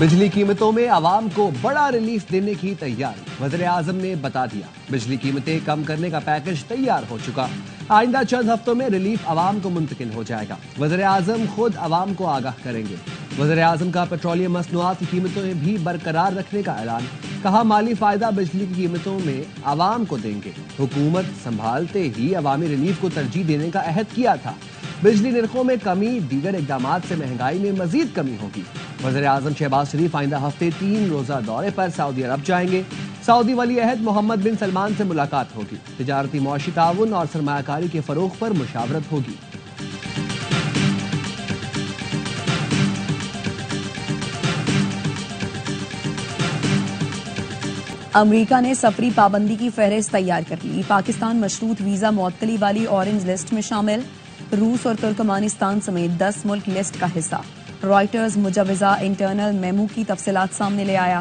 بجلی قیمتوں میں عوام کو بڑا ریلیف دینے کی تیاری، وزیر اعظم نے بتا دیا۔ بجلی قیمتیں کم کرنے کا پیکج تیار ہو چکا، آئندہ چند ہفتوں میں ریلیف عوام کو منتقل ہو جائے گا۔ وزیر اعظم خود عوام کو آگاہ کریں گے۔ وزیر اعظم کا پیٹرولیم مصنوعات کی قیمتوں میں بھی برقرار رکھنے کا اعلان، کہا مالی فائدہ بجلی کی قیمتوں میں عوام کو دیں گے۔ حکومت سنبھالتے ہی عوامی ریلیف کو ترجیح دینے کا عہد کیا تھا۔ بجلی نرخوں میں کمی، دیگر اقدامات سے مہنگائی میں مزید کمی ہوگی۔ وزیر اعظم شہباز شریف آئندہ ہفتے 3 روزہ دورے پر سعودی عرب جائیں گے۔ سعودی ولی عہد محمد بن سلمان سے ملاقات ہوگی۔ تجارتی معاشی تعاون اور سرمایہ کاری کے فروغ پر مشاورت ہوگی۔ امریکہ نے سفری پابندی کی فہرست تیار کر لی۔ پاکستان مشروط ویزا معطلی والی اورنج لسٹ میں شامل، روس اور ترکمانستان سمیت 10 ملک لسٹ کا حصہ۔ رائٹرز مجوزہ انٹرنل میمو کی تفصیلات سامنے لے آیا۔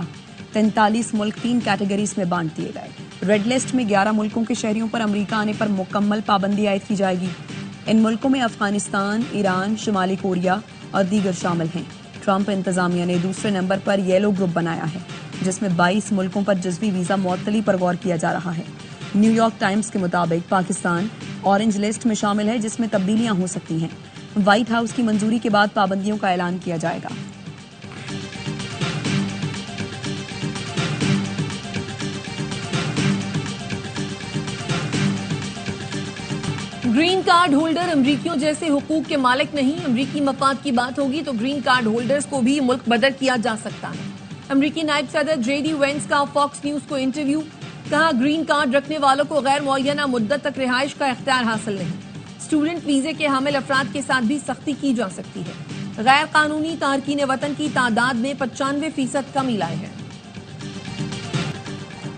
43 ملک 3 کیٹیگریز میں بانٹ دیے گئے۔ ریڈ لسٹ میں 11 ملکوں کے شہریوں پر امریکہ آنے پر مکمل پابندی عائد کی جائے گی۔ ان ملکوں میں افغانستان، ایران، شمالی کوریا اور دیگر شامل ہیں۔ ٹرمپ انتظامیہ نے دوسرے نمبر پر یلو گروپ بنایا ہے، جس میں 22 ملکوں پر جزوی ویزا معطلی پر غور کیا جا رہا ہے۔ نیو یارک ٹائمز کے مطابق پاکستان اورنج لسٹ میں شامل ہے، جس میں تبدیلیاں ہو سکتی ہیں۔ وائٹ ہاؤس کی منظوری کے بعد پابندیوں کا اعلان کیا جائے گا۔ گرین کارڈ ہولڈر امریکیوں جیسے حقوق کے مالک نہیں۔ امریکی مفاد کی بات ہوگی تو گرین کارڈ ہولڈرز کو بھی ملک بدر کیا جا سکتا ہے۔ امریکی نائب صدر جے ڈی وینس کا فاکس نیوز کو انٹرویو، کہا گرین کارڈ رکھنے والوں کو غیر معینہ مدت تک رہائش کا اختیار حاصل نہیں۔ اسٹوڈنٹ ویزے کے حامل افراد کے ساتھ بھی سختی کی جا سکتی ہے۔ غیر قانونی تارکین وطن کی تعداد میں 95% کمی لائی ہے۔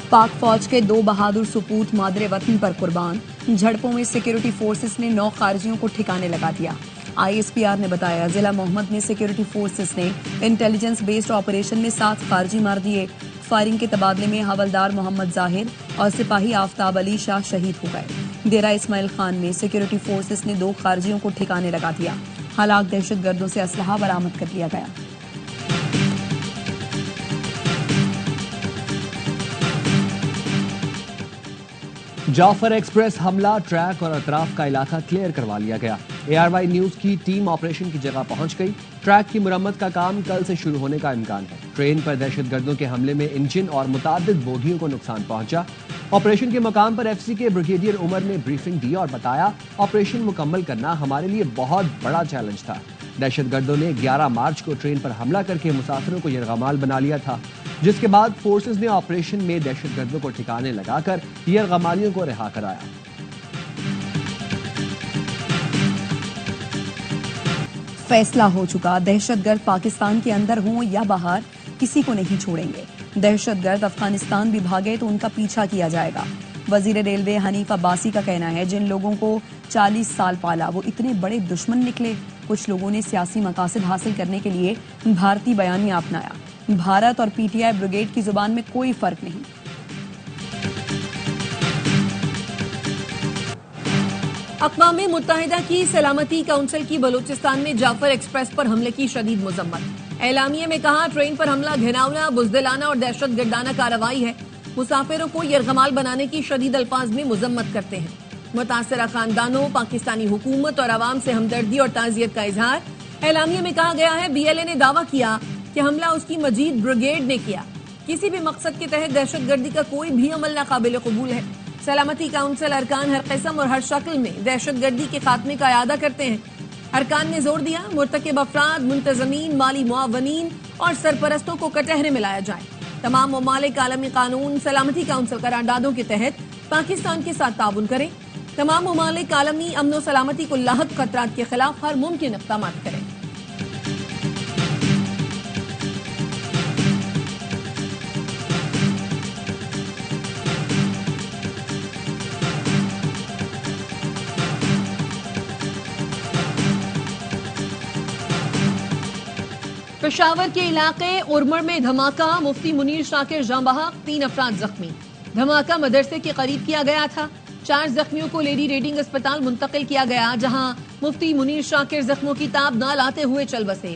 پاک فوج کے 2 بہادر سپوت مادر وطن پر قربان۔ جھڑپوں میں سیکیورٹی فورسز نے 9 خارجیوں کو ٹھکانے لگا دیا۔ آئی ایس پی آر نے بتایا ضلع محمد میں سیکیورٹی فورسز نے انٹیلیجنس بیسڈ آپریشن میں 7 خارجی مار دیے۔ فائرنگ کے تبادلے میں حوالدار محمد ظاہر اور سپاہی آفتاب علی شاہ شہید ہو گئے۔ ڈیرہ اسماعیل خان میں سیکیورٹی فورسز نے 2 خارجیوں کو ٹھکانے لگا دیا۔ ہلاک دہشت گردوں سے اسلحہ برآمد کر لیا گیا۔ جعفر ایکسپریس حملہ، ٹریک اور اطراف کا علاقہ کلیئر کروا لیا گیا۔ اے آر وائی نیوز کی ٹیم آپریشن کی جگہ پہنچ گئی۔ ٹریک کی مرمت کا کام کل سے شروع ہونے کا امکان ہے۔ ٹرین پر دہشت گردوں کے حملے میں انجن اور متعدد بوگیوں کو نقصان پہنچا۔ آپریشن کے مقام پر ایف سی کے بریگیڈیئر عمر نے بریفنگ دی اور بتایا آپریشن مکمل کرنا ہمارے لیے بہت بڑا چیلنج تھا۔ دہشت گردوں نے 11 مارچ کو ٹرین پر حملہ کر کے مسافروں کو یرغمال بنا لیا تھا، جس کے بعد فورسز نے آپریشن میں دہشت گردوں کو ٹھکانے لگا کر یرغمالیوں کو رہا کرایا۔ فیصلہ ہو چکا، دہشت گرد پاکستان کے اندر ہوں یا باہر، کسی کو نہیں چھوڑیں گے۔ دہشت گرد افغانستان بھی بھاگے تو ان کا پیچھا کیا جائے گا۔ وزیر ریلوے حنیف عباسی کا کہنا ہے جن لوگوں کو 40 سال پالا وہ اتنے بڑے دشمن نکلے۔ کچھ لوگوں نے سیاسی مقاصد حاصل کرنے کے لیے بھارتی بیانیہ اپنایا۔ بھارت اور پی ٹی آئی بریگیڈ کی زبان میں کوئی فرق نہیں۔ اقوام متحدہ کی سلامتی کونسل کی بلوچستان میں جعفر ایکسپریس پر حملے کی شدید مذمت۔ اعلامیے میں کہا ٹرین پر حملہ گھناؤنا، بزدلانہ اور دہشت گردانہ کارروائی ہے۔ مسافروں کو یرغمال بنانے کی شدید الفاظ میں مذمت کرتے ہیں۔ متاثرہ خاندانوں، پاکستانی حکومت اور عوام سے ہمدردی اور تعزیت کا اظہار۔ اعلامیے میں کہا گیا ہے بی ایل اے نے دعویٰ کیا کہ حملہ اس کی مجید بریگیڈ نے کیا۔ کسی بھی مقصد کے تحت دہشت گردی کا کوئی بھی عمل ناقابل قبول ہے۔ سلامتی کونسل ارکان ہر قسم اور ہر شکل میں دہشت گردی کے خاتمے کا اعادہ کرتے ہیں۔ ارکان نے زور دیا مرتکب افراد، منتظمین، مالی معاونین اور سرپرستوں کو کٹہرے میں لایا جائے۔ تمام ممالک عالمی قانون سلامتی کونسل قراردادوں کے تحت پاکستان کے ساتھ تعاون کریں۔ تمام ممالک عالمی امن و سلامتی کو لاحق خطرات کے خلاف ہر ممکن اقدامات کریں۔ پشاور کے علاقے ارمڑ میں دھماکہ، مفتی منیر شاکر جاں بحق، 3 افراد زخمی۔ دھماکہ مدرسے کے قریب کیا گیا تھا۔ 4 زخمیوں کو لیڈی ریڈنگ اسپتال منتقل کیا گیا، جہاں مفتی منیر شاکر زخموں کی تاب نہ لاتے ہوئے چل بسے۔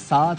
7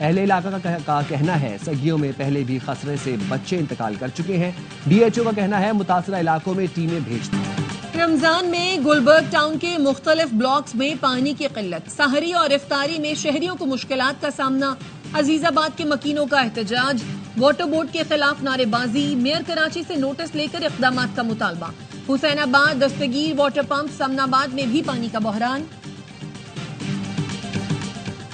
اہل علاقہ کا کہنا ہے سگیوں میں پہلے بھی خسرے سے بچے انتقال کر چکے ہیں. DHO کا کہنا ہے متاثرہ علاقوں میں ٹیمیں بھیج دیں. رمضان میں گلبرگ ٹاؤن کے مختلف بلاکس میں پانی کی قلت، سحری اور افطاری میں شہریوں کو مشکلات کا سامنا. عزیز آباد کے مکینوں کا احتجاج، واٹر بورڈ کے خلاف نعرے بازی، میئر کراچی سے نوٹس لے کر اقدامات کا مطالبہ. حسین آباد، دستگیر واٹر پمپ، سمن آباد میں بھی پانی کا بحران.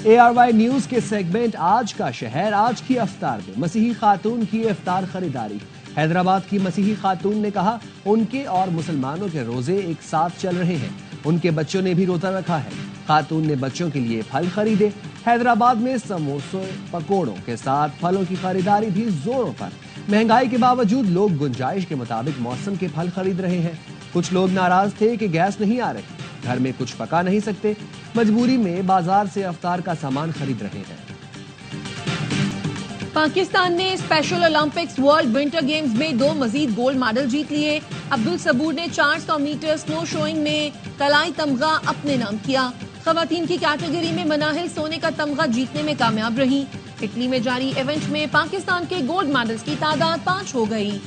ARY نیوز کے سیگمنٹ آج کا شہر آج کی افطار میں مسیحی خاتون کی افطار خریداری. حیدرآباد کی مسیحی خاتون نے کہا ان کے اور مسلمانوں کے روزے ایک ساتھ چل رہے ہیں. ان کے بچوں نے بھی روزہ رکھا ہے. خاتون نے بچوں کے لیے پھل خریدے. حیدرآباد میں سموسے پکوڑوں کے ساتھ پھلوں کی خریداری بھی زوروں پر. مہنگائی کے باوجود لوگ گنجائش کے مطابق موسم کے پھل خرید رہے ہیں. کچھ لوگ ناراض تھے کہ گیس نہیں آ رہی، گھر میں کچھ پکا نہیں سکتے، مجبوری میں بازار سے افطار کا سامان خرید رہے ہیں. پاکستان نے special Olympics world winter games میں 2 مزید گولڈ میڈل جیت لیے. عبدالصبور نے 400 میٹر سنو شوئنگ میں طلائی تمغہ اپنے نام کیا. خواتین کی کیٹیگری میں مناہل سونے کا تمغہ جیتنے میں کامیاب رہی. اٹلی میں جاری ایونٹ میں پاکستان کے گولڈ میڈلز کی تعداد 5 ہو گئی.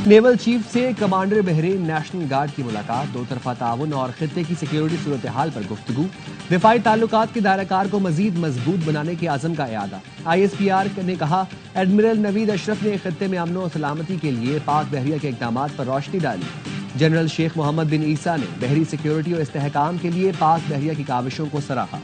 نیول چیف سے کمانڈر بحرین نیشنل گارڈ کی ملاقات، 2 طرفہ تعاون اور خطے کی سیکیورٹی صورتحال پر گفتگو. دفاعی تعلقات کے دائرہ کار کو مزید مضبوط بنانے کے عزم کا اعادہ. ISPR نے کہا ایڈمرل نوید اشرف نے خطے میں امن و سلامتی کے لیے پاک بحریہ کے اقدامات پر روشنی ڈالی. جنرل شیخ محمد بن عیسیٰ نے بحری سیکیورٹی اور استحکام کے لیے پاک بحریہ کی کاوشوں کو سراہا.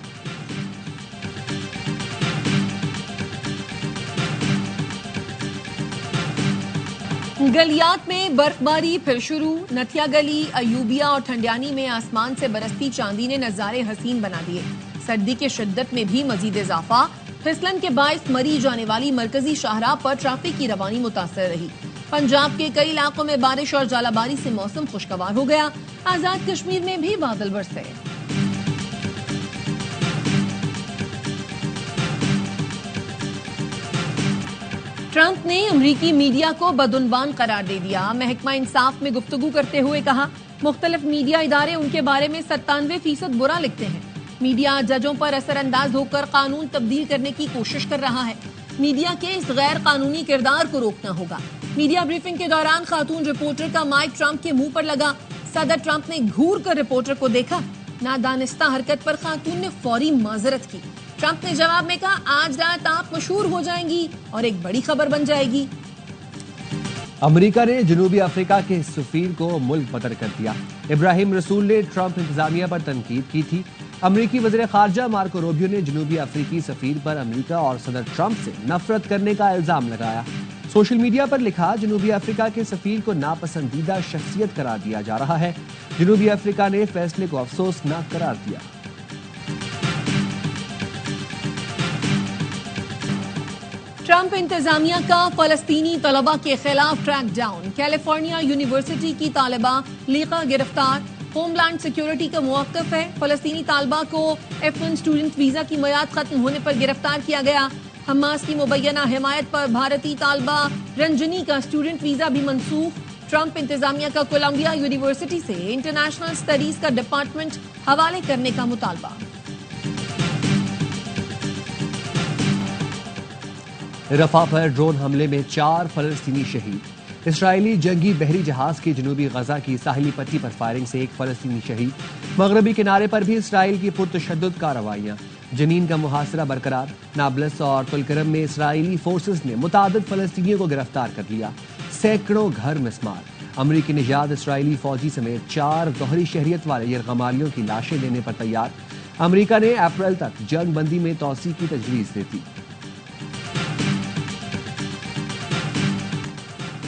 گلیات میں برف باری پھر شروع. نتھیا گلی، ایوبیہ اور ٹھنڈیانی میں آسمان سے برستی چاندی نے نظارے حسین بنا دیے. سردی کی شدت میں بھی مزید اضافہ. پھسلن کے باعث مری جانے والی مرکزی شاہراہ پر ٹریفک کی روانی متاثر رہی. پنجاب کے کئی علاقوں میں بارش اور ژالہ باری سے موسم خوشگوار ہو گیا. آزاد کشمیر میں بھی بادل برسے. ٹرمپ نے امریکی میڈیا کو بدعنوان قرار دے دیا. محکمہ انصاف میں گفتگو کرتے ہوئے کہا مختلف میڈیا ادارے ان کے بارے میں 97% برا لکھتے ہیں. میڈیا ججوں پر اثر انداز ہو کر قانون تبدیل کرنے کی کوشش کر رہا ہے. میڈیا کے اس غیر قانونی کردار کو روکنا ہوگا. میڈیا بریفنگ کے دوران خاتون رپورٹر کا مائک ٹرمپ کے منہ پر لگا. صدر ٹرمپ نے گھور کر رپورٹر کو دیکھا. نادانستہ حرکت پر خاتون نے فوری معذرت کی. ٹرمپ نے جواب میں کہا آج رات آپ مشہور ہو جائیں گی اور ایک بڑی خبر بن جائے گی. امریکہ نے جنوبی افریقہ کے سفیر کو ملک بدر کر دیا. ابراہیم رسول نے ٹرمپ انتظامیہ پر تنقید کی تھی. امریکی وزیر خارجہ مارکو روبیو نے جنوبی افریقی سفیر پر امریکہ اور صدر ٹرمپ سے نفرت کرنے کا الزام لگایا. سوشل میڈیا پر لکھا جنوبی افریقہ کے سفیر کو ناپسندیدہ شخصیت قرار دیا جا رہا ہے. جنوبی افریقہ نے فیصلے کو افسوسناک قرار دیا. ٹرمپ انتظامیہ کا فلسطینی طلبہ کے خلاف ٹریک ڈاؤن. کیلیفورنیا یونیورسٹی کی طالبہ لیقا گرفتار. ہوم لینڈ سیکیورٹی کا موقف ہے. فلسطینی طالبہ کو F1 اسٹوڈنٹ ویزا کی میعاد ختم ہونے پر گرفتار کیا گیا. حماس کی مبینہ حمایت پر بھارتی طالبہ رنجنی کا اسٹوڈنٹ ویزا بھی منسوخ. ٹرمپ انتظامیہ کا کولمبیا یونیورسٹی سے انٹرنیشنل اسٹڈیز کا ڈپارٹمنٹ حوالے کرنے کا مطالبہ. رفح پر ڈرون حملے میں 4 فلسطینی شہید. اسرائیلی جنگی بحری جہاز کی جنوبی غزہ کی ساحلی پٹی پر فائرنگ سے 1 فلسطینی شہید. مغربی کنارے پر بھی اسرائیل کی پرتشدد کارروائیاں. جنین کا محاصرہ برقرار. نابلس اور طلکرم میں اسرائیلی فورسز نے متعدد فلسطینیوں کو گرفتار کر لیا. سینکڑوں گھر مسمار. امریکی نژاد اسرائیلی فوجی سمیت 4 دوہری شہریت والے یرغمالیوں کی لاشیں لینے پر تیار. امریکہ نے اپریل تک جنگ بندی میں توسیع کی تجویز دی تھی.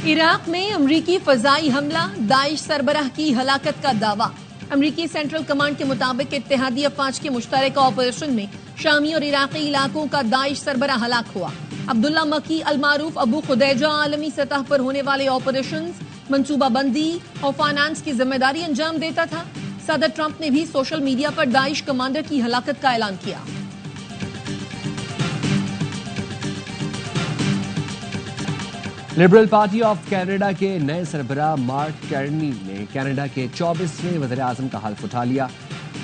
عراق میں امریکی فضائی حملہ، داعش سربراہ کی ہلاکت کا دعویٰ. امریکی سینٹرل کمانڈ کے مطابق اتحادی افواج کے مشترکہ آپریشن میں شامی اور عراقی علاقوں کا داعش سربراہ ہلاک ہوا. عبداللہ مکی المعروف ابو خدیجہ عالمی سطح پر ہونے والے آپریشنز، منصوبہ بندی اور فائنانس کی ذمہ داری انجام دیتا تھا. صدر ٹرمپ نے بھی سوشل میڈیا پر داعش کمانڈر کی ہلاکت کا اعلان کیا. لبرل پارٹی آف کینیڈا کے نئے سربراہ مارک کیرنی نے کینیڈا کے 24ویں وزیر اعظم کا حلف اٹھا لیا.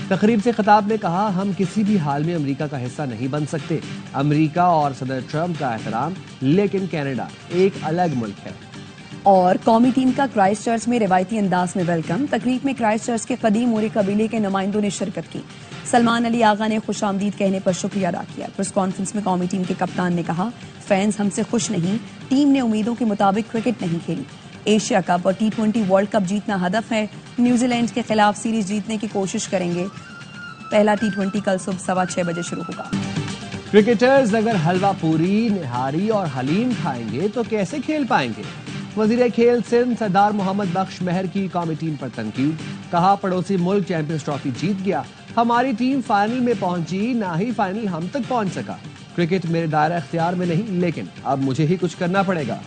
تقریب سے خطاب میں کہا ہم کسی بھی حال میں امریکہ کا حصہ نہیں بن سکتے. امریکہ اور صدر ٹرمپ کا احترام, لیکن کینیڈا ایک الگ ملک ہے. اور قومی ٹیم کا کرائسٹ چرچ میں روایتی انداز میں ویلکم. تقریب میں کرائسٹ چرچ کے قدیم موری قبیلے کے نمائندوں نے شرکت کی. سلمان علی آغا نے خوش آمدید کہنے پر شکریہ ادا کیا. پریس کانفرنس میں قومی ٹیم کے کپتان نے کہا فینز ہم سے خوش نہیں, ٹیم نے امیدوں کے مطابق کرکٹ نہیں کھیلی. ایشیا کپ اور T20 ورلڈ کپ جیتنا ہدف ہے. نیوزی لینڈ کے خلاف سیریز جیتنے کی کوشش کریں گے. پہلا T20 کل صبح 6:15 بجے شروع ہوگا. کرکٹرز اگر حلوہ پوری, نہاری اور حلیم کھائیں گے تو کیسے کھیل پائیں گے؟ وزیر کھیل سندھ سردار محمد بخش مہر کی قومی ٹیم پر تنقید. کہا پڑوسی ملک چیمپئنز ٹرافی جیت گیا, ہماری ٹیم فائنل میں پہنچی, نہ ہی فائنل ہم تک پہنچ سکا. کرکٹ میرے دائرہ اختیار میں نہیں, لیکن اب مجھے ہی کچھ کرنا پڑے گا.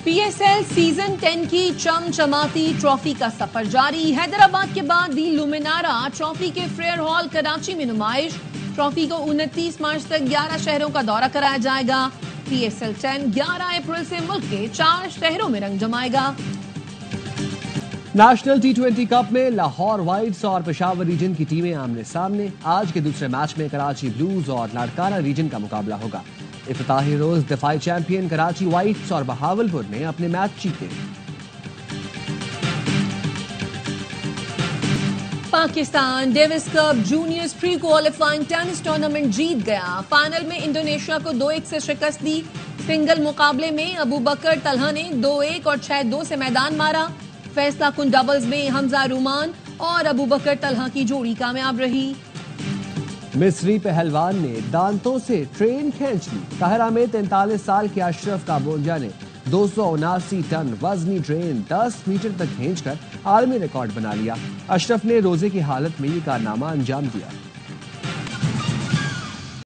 PSL سیزن 10 کی چمچماتی ٹرافی کا سفر جاری. حیدرآباد کے بعد دی لومینارا ٹرافی کے فیئر ہال کراچی میں نمائش. ٹرافی کو 29 مارچ تک 11 شہروں کا دورہ کرایا جائے گا. PSL 10 11 اپریل سے ملک کے 4 شہروں میں رنگ جمائے گا. نیشنل T20 کپ میں لاہور وائٹس اور پشاور ریجن کی ٹیمیں آمنے سامنے. آج کے دوسرے میچ میں کراچی بلوز اور لاڑکانہ ریجن کا مقابلہ ہوگا. افتتاحی روز دفاعی چیمپئن کراچی وائٹس اور بہاولپور نے اپنے میچ جیتے. پاکستان ڈیوس کپ جونیئرز پری کوالیفائنگ ٹینس ٹورنامنٹ جیت گیا. فائنل میں انڈونیشیا کو 2-1 سے شکست دی. سنگل مقابلے میں ابو بکر طلحہ نے 2-1 اور 6-2 سے میدان مارا. فیصلہ کن ڈبلز میں حمزہ رومان اور ابو بکر طلحہ کی جوڑی کامیاب رہی. مصری پہلوان نے دانتوں سے ٹرین کھینچ لی. قاہرہ میں 43 سال کے اشرف کابونجا نے 279 ٹن وزنی ٹرین 10 میٹر تک کھینچ کر عالمی ریکارڈ بنا لیا. اشرف نے روزے کی حالت میں یہ کارنامہ انجام دیا.